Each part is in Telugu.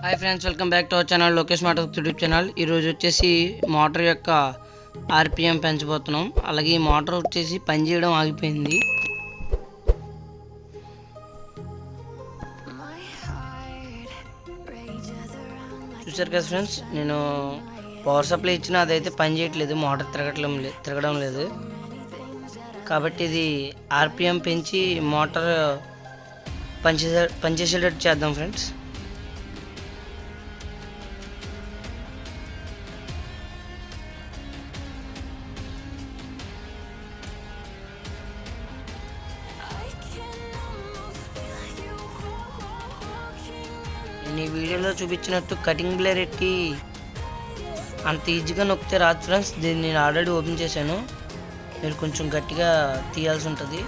Hi friends, welcome back to our channel Lokesh YouTube channel. ఈరోజు వచ్చేసి మోటార్ యొక్క ఆర్పిఎం పెంచబోతున్నాం. అలాగే ఈ మోటార్ వచ్చేసి పనిచేయడం ఆగిపోయింది. చూసారు కదా ఫ్రెండ్స్, నేను పవర్ సప్లై ఇచ్చిన అదైతే పని చేయట్లేదు, మోటార్ తిరగడం లేదు. కాబట్టి ఇది ఆర్పిఎం పెంచి మోటార్ పనిచేసేటట్టు చేద్దాం ఫ్రెండ్స్. నేను ఈ వీడియోలో చూపించినట్టు కటింగ్ బ్లేడ్ ఎట్టి అంత ఈజీగా నొక్కితే రాదు ఫ్రెండ్స్. దీన్ని నేను ఆల్రెడీ ఓపెన్ చేశాను, మీరు కొంచెం గట్టిగా తీయాల్సి ఉంటుంది.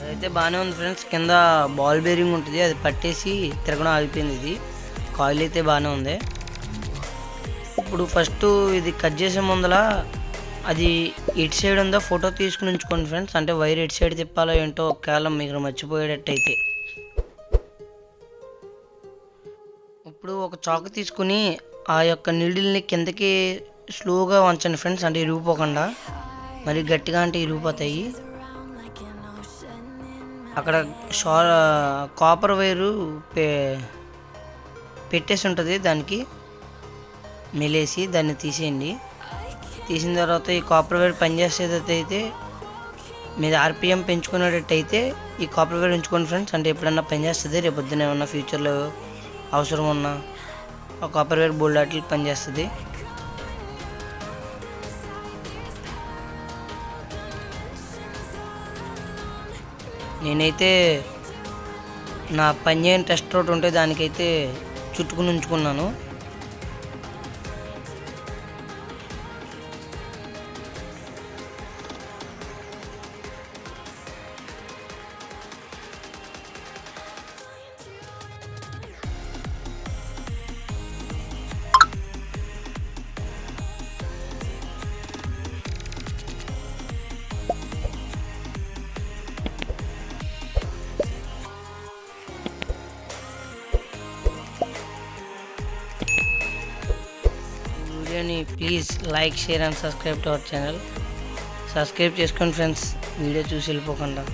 అదైతే బాగానే ఉంది ఫ్రెండ్స్. కింద బాల్ బేరింగ్ ఉంటుంది, అది పట్టేసి తిరగడం ఆగిపోయింది. ఇది కాయిల్ అయితే బాగానే ఉంది. ఇప్పుడు ఫస్ట్ ఇది కట్ చేసే ముందల అది ఎటు సైడ్ ఉందో ఫోటో తీసుకుని ఉంచుకోండి ఫ్రెండ్స్. అంటే వైర్ ఎటు సైడ్ తిప్పాలో ఏంటో ఒకవేళ మీరు మర్చిపోయేటట్టయితే. ఇప్పుడు ఒక చాకు తీసుకుని ఆ యొక్క నీడిల్ని కిందకి స్లోగా వంచండి ఫ్రెండ్స్, అంటే ఇరిగిపోకుండా. మరి గట్టిగా అంటే ఇరిగిపోతాయి. అక్కడ కాపర్ వైరు పెట్టేసి ఉంటుంది, దానికి మెలేసి దాన్ని తీసేయండి. తీసిన తర్వాత ఈ కాపర్ వైర్ పనిచేసేటట్టయితే మీరు ఆర్పిఎం పెంచుకునేటట్టయితే ఈ కాపర్ వైర్ ఉంచుకోండి ఫ్రెండ్స్. అంటే ఎప్పుడన్నా పనిచేస్తుంది, రేపు పొద్దున ఏమన్నా ఫ్యూచర్లో అవసరం ఉన్నా ఆ కాపర్ వైర్ బోల్డ్ వాటికి పనిచేస్తుంది. నేనైతే నా పనిచేయని టెస్ట్ రోడ్ ఉంటే దానికైతే చుట్టుకుని ఉంచుకున్నాను. వీడియోని please like, share and subscribe to our channel. Subscribe చేసుకోండి ఫ్రెండ్స్, వీడియో చూసి వెళ్ళిపోకుండా.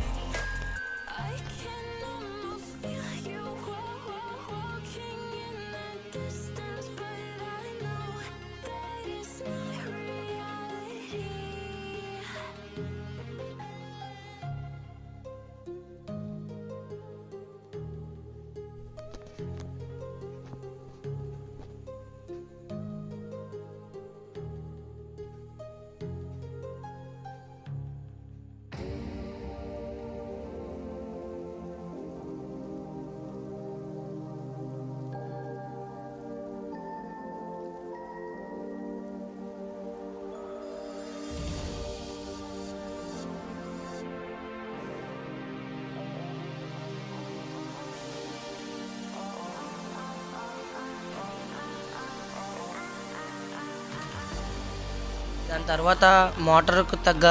దాని తర్వాత మోటార్కు తగ్గ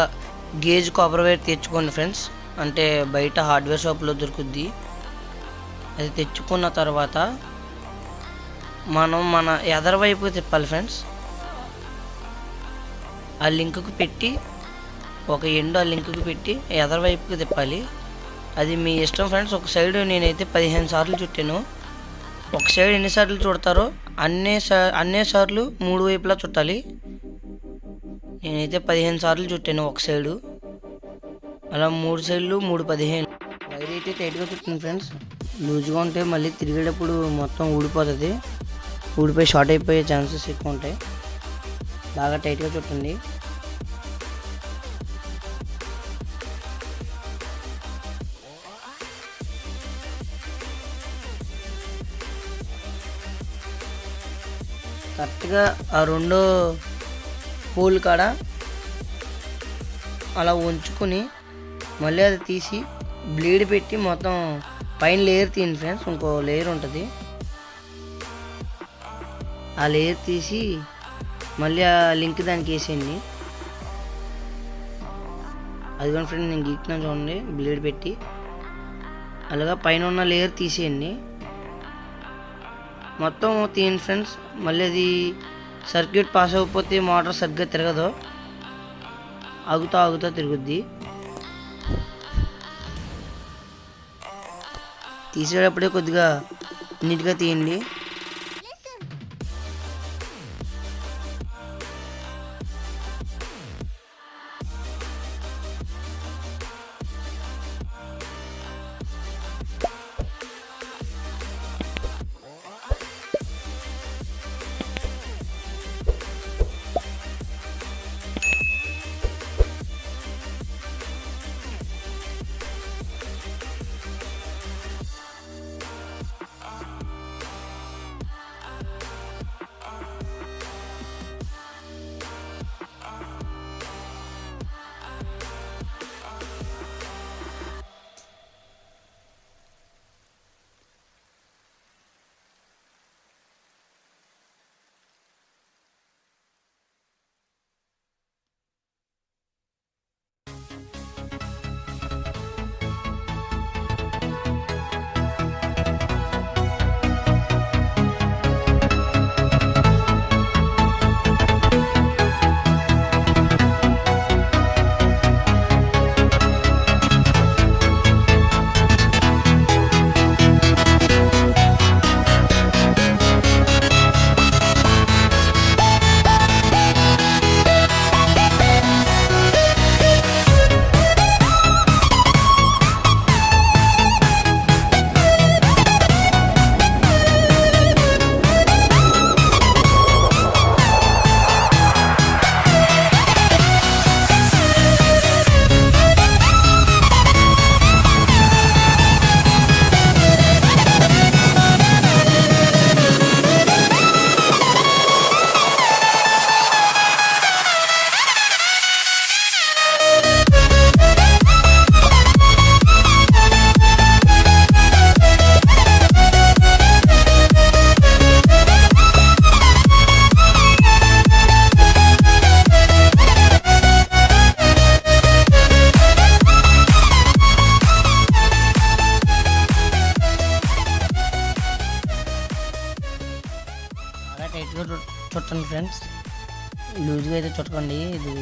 గేజ్ కాపర్ వైర్ తెచ్చుకోండి ఫ్రెండ్స్. అంటే బయట హార్డ్వేర్ షాప్లో దొరుకుద్ది. అది తెచ్చుకున్న తర్వాత మనం మన ఎదర్ వైపు తిప్పాలి ఫ్రెండ్స్. ఆ లింకుకు పెట్టి ఒక ఎండు ఆ లింకుకు పెట్టి ఎదర్ వైపుకి తిప్పాలి. అది మీ ఇష్టం ఫ్రెండ్స్. ఒక సైడ్ నేనైతే 15 సార్లు చుట్టాను. ఒక సైడ్ ఎన్నిసార్లు చుడతారో అన్నే సార్లు 3 వైపులా చుట్టాలి. నేనైతే 15 సార్లు చుట్టాను ఒక సైడు. అలా 3 సైడ్లు 3 15. వైర్ అయితే టైట్గా చుట్టాను ఫ్రెండ్స్. లూజ్గా ఉంటే మళ్ళీ తిరిగేటప్పుడు మొత్తం ఊడిపోతుంది, ఊడిపోయి షార్ట్ అయిపోయే ఛాన్సెస్ ఎక్కువ ఉంటాయి. బాగా టైట్గా చుట్టండి. కరెక్ట్గా ఆ రెండో హోల్ కాడ అలా ఉంచుకొని మళ్ళీ అది తీసి బ్లేడ్ పెట్టి మొత్తం పైన లేయర్ తీయండి ఫ్రెండ్స్. ఇంకో లేయర్ ఉంటుంది, ఆ లేయర్ తీసి మళ్ళీ ఆ లింక్ దానికి వేసేయండి. అది కానీ ఫ్రెండ్స్ నేను గీక్కినా చూడండి, బ్లేడ్ పెట్టి అలాగా పైన ఉన్న లేయర్ తీసేయండి. మొత్తం తీయండి ఫ్రెండ్స్. మళ్ళీ అది సర్క్యూట్ పాస్ అవ్వకపోతే మోటార్ సరిగ్గా తిరగదు, ఆగుతా తిరుగుద్ది. తీసేటప్పుడే కొద్దిగా నీట్గా తీయండి. టైట్గా చుట్టండి ఫ్రెండ్స్, లూజ్గా అయితే చుట్టకండి. ఇది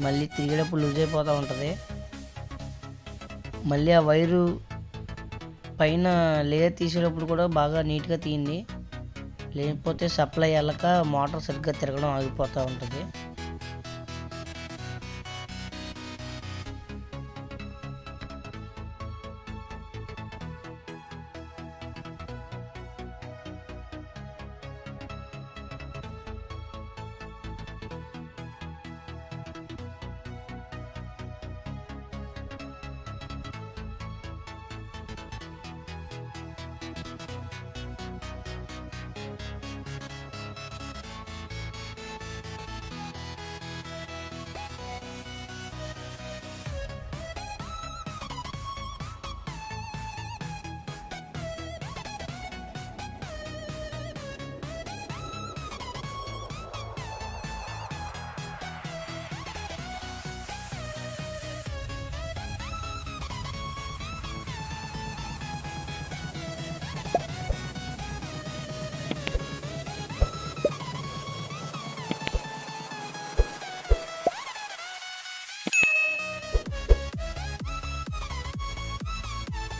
మళ్ళీ తిరిగేటప్పుడు లూజ్ అయిపోతూ ఉంటుంది. మళ్ళీ ఆ వైరు పైన లేయర్ తీసేటప్పుడు కూడా బాగా నీట్గా తీయండి, లేకపోతే సప్లై వెళ్ళక మోటార్ సరిగ్గా తిరగడం ఆగిపోతూ ఉంటుంది.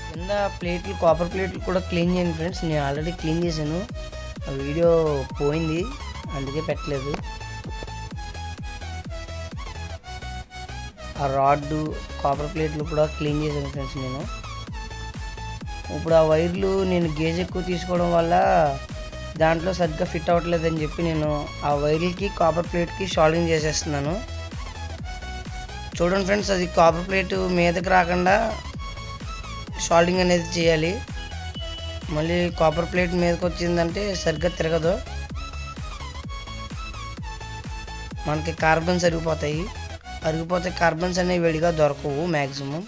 కింద ప్లేట్లు, కాపర్ ప్లేట్లు కూడా క్లీన్ చేయండి ఫ్రెండ్స్. నేను ఆల్రెడీ క్లీన్ చేశాను, ఆ వీడియో పోయింది అందుకే పెట్టలేదు. ఆ రాడ్డు, కాపర్ ప్లేట్లు కూడా క్లీన్ చేశాను ఫ్రెండ్స్ నేను. ఇప్పుడు ఆ వైర్లు నేను గేజ్ ఎక్కువ తీసుకోవడం వల్ల దాంట్లో సరిగ్గా ఫిట్ అవ్వట్లేదని చెప్పి నేను ఆ వైర్లకి కాపర్ ప్లేట్కి షాల్డింగ్ చేసేస్తున్నాను. చూడండి ఫ్రెండ్స్, అది కాపర్ ప్లేట్ మీదకి రాకుండా షాల్డింగ్ అనేది చేయాలి. మళ్ళీ కాపర్ ప్లేట్ మీదకి వచ్చిందంటే సరిగ్గా తిరగదు. మనకి కార్బన్స్ అరిగిపోతే కార్బన్స్ అనేవి విడిగా దొరకవు మ్యాక్సిమం.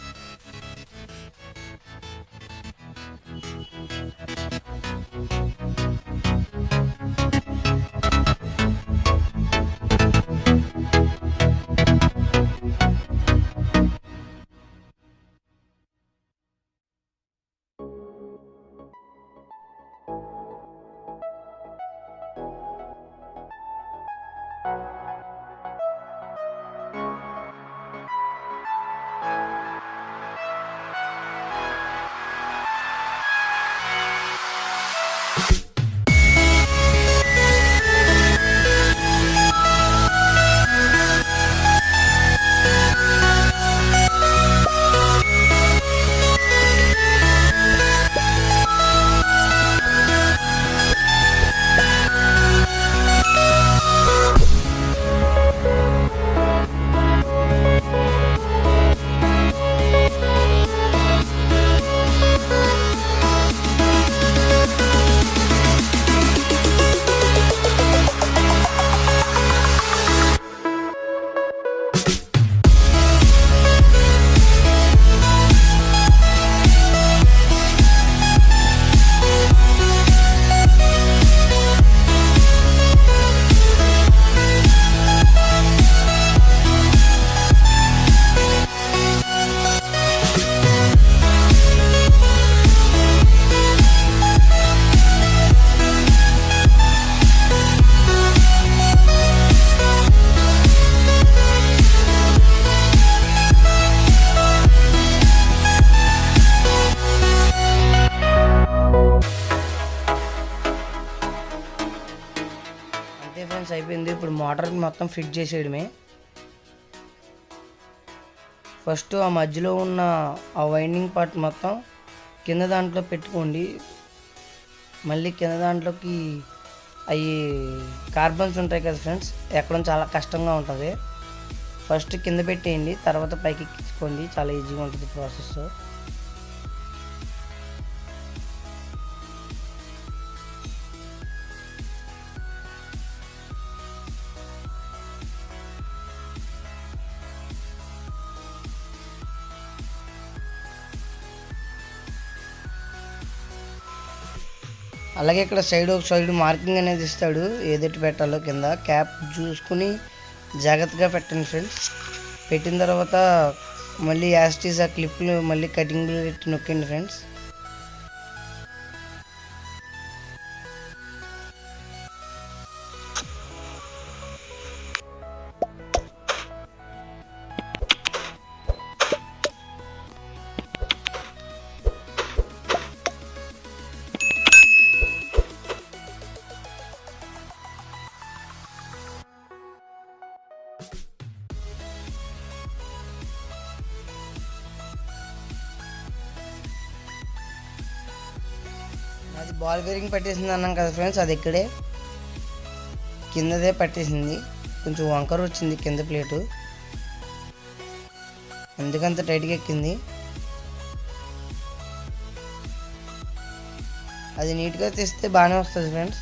ఫ్రెండ్స్ అయిపోయింది. ఇప్పుడు మోటార్కి మొత్తం ఫిట్ చేసేయడమే. ఫస్ట్ ఆ మధ్యలో ఉన్న ఆ వైండింగ్ పార్ట్ మొత్తం కింద దాంట్లో పెట్టుకోండి. మళ్ళీ కింద దాంట్లోకి అవి కార్బన్స్ ఉంటాయి కదా ఫ్రెండ్స్, ఎక్కడం చాలా కష్టంగా ఉంటుంది. ఫస్ట్ కింద పెట్టేయండి, తర్వాత పైకి ఎక్కించుకోండి, చాలా ఈజీగా ఉంటుంది ప్రాసెస్. అలాగే ఇక్కడ ఒక సైడ్ మార్కింగ్ అనేది ఇస్తాడు, ఏదైతే పెట్టాలో కింద క్యాప్ చూసుకుని జాగ్రత్తగా పెట్టండి ఫ్రెండ్స్. పెట్టిన తర్వాత మళ్ళీ యాస్టీస్ ఆ క్లిప్లు మళ్ళీ కటింగ్ పెట్టి నొక్కండి ఫ్రెండ్స్. అది బాల్ బేరింగ్ పట్టేసింది అన్నాం కదా ఫ్రెండ్స్, అది ఇక్కడే కిందదే పట్టేసింది. కొంచెం వంకర వచ్చింది కింద ప్లేటు, ఎందుకంత టైట్గా ఎక్కింది. అది నీట్గా తీస్తే బాగానే వస్తుంది ఫ్రెండ్స్.